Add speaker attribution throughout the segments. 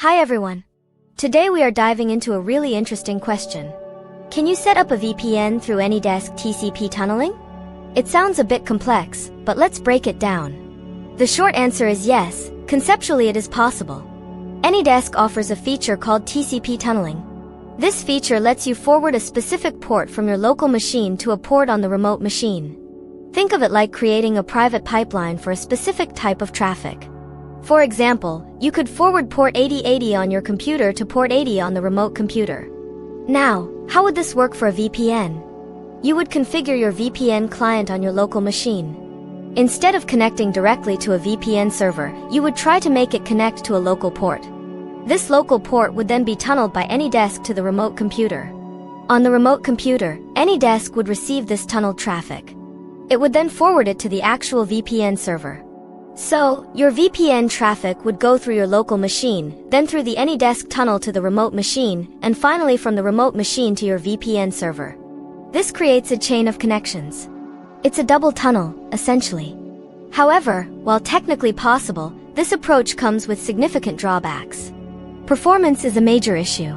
Speaker 1: Hi everyone. Today we are diving into a really interesting question. Can you set up a VPN through AnyDesk TCP tunneling? It sounds a bit complex, but let's break it down. The short answer is yes, conceptually it is possible. AnyDesk offers a feature called TCP tunneling. This feature lets you forward a specific port from your local machine to a port on the remote machine. Think of it like creating a private pipeline for a specific type of traffic. For example, you could forward port 8080 on your computer to port 80 on the remote computer. Now, how would this work for a VPN? You would configure your VPN client on your local machine. Instead of connecting directly to a VPN server, you would try to make it connect to a local port. This local port would then be tunneled by AnyDesk to the remote computer. On the remote computer, AnyDesk would receive this tunneled traffic. It would then forward it to the actual VPN server. So, your VPN traffic would go through your local machine, then through the AnyDesk tunnel to the remote machine, and finally from the remote machine to your VPN server. This creates a chain of connections. It's a double tunnel, essentially. However, while technically possible, this approach comes with significant drawbacks. Performance is a major issue.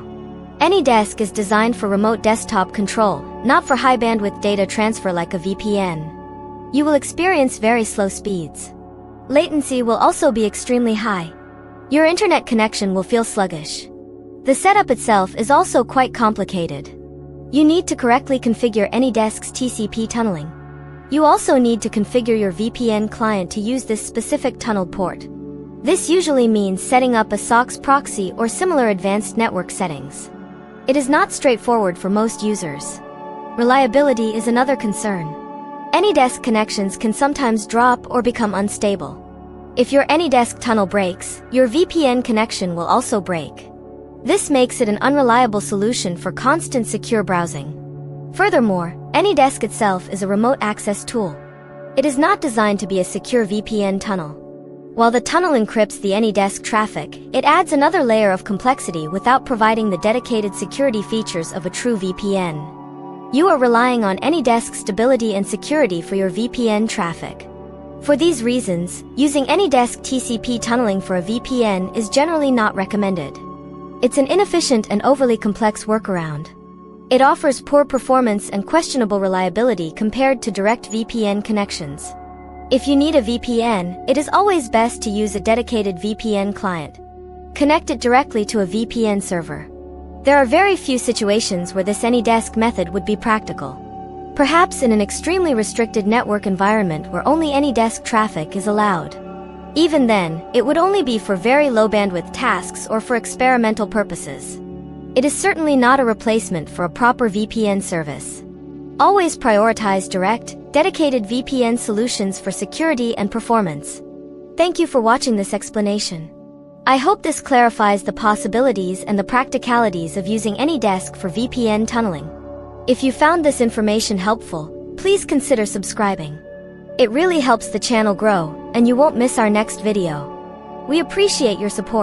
Speaker 1: AnyDesk is designed for remote desktop control, not for high bandwidth data transfer like a VPN. You will experience very slow speeds. Latency will also be extremely high. Your internet connection will feel sluggish. The setup itself is also quite complicated. You need to correctly configure AnyDesk's TCP tunneling. You also need to configure your VPN client to use this specific tunneled port. This usually means setting up a SOCKS proxy or similar advanced network settings. It is not straightforward for most users. Reliability is another concern. AnyDesk connections can sometimes drop or become unstable. If your AnyDesk tunnel breaks, your VPN connection will also break. This makes it an unreliable solution for constant secure browsing. Furthermore, AnyDesk itself is a remote access tool. It is not designed to be a secure VPN tunnel. While the tunnel encrypts the AnyDesk traffic, it adds another layer of complexity without providing the dedicated security features of a true VPN. You are relying on AnyDesk's stability and security for your VPN traffic. For these reasons, using AnyDesk TCP tunneling for a VPN is generally not recommended. It's an inefficient and overly complex workaround. It offers poor performance and questionable reliability compared to direct VPN connections. If you need a VPN, it is always best to use a dedicated VPN client. Connect it directly to a VPN server. There are very few situations where this AnyDesk method would be practical. Perhaps in an extremely restricted network environment where only AnyDesk traffic is allowed. Even then, it would only be for very low bandwidth tasks or for experimental purposes. It is certainly not a replacement for a proper VPN service. Always prioritize direct, dedicated VPN solutions for security and performance. Thank you for watching this explanation. I hope this clarifies the possibilities and the practicalities of using AnyDesk for VPN tunneling. If you found this information helpful, please consider subscribing. It really helps the channel grow, and you won't miss our next video. We appreciate your support.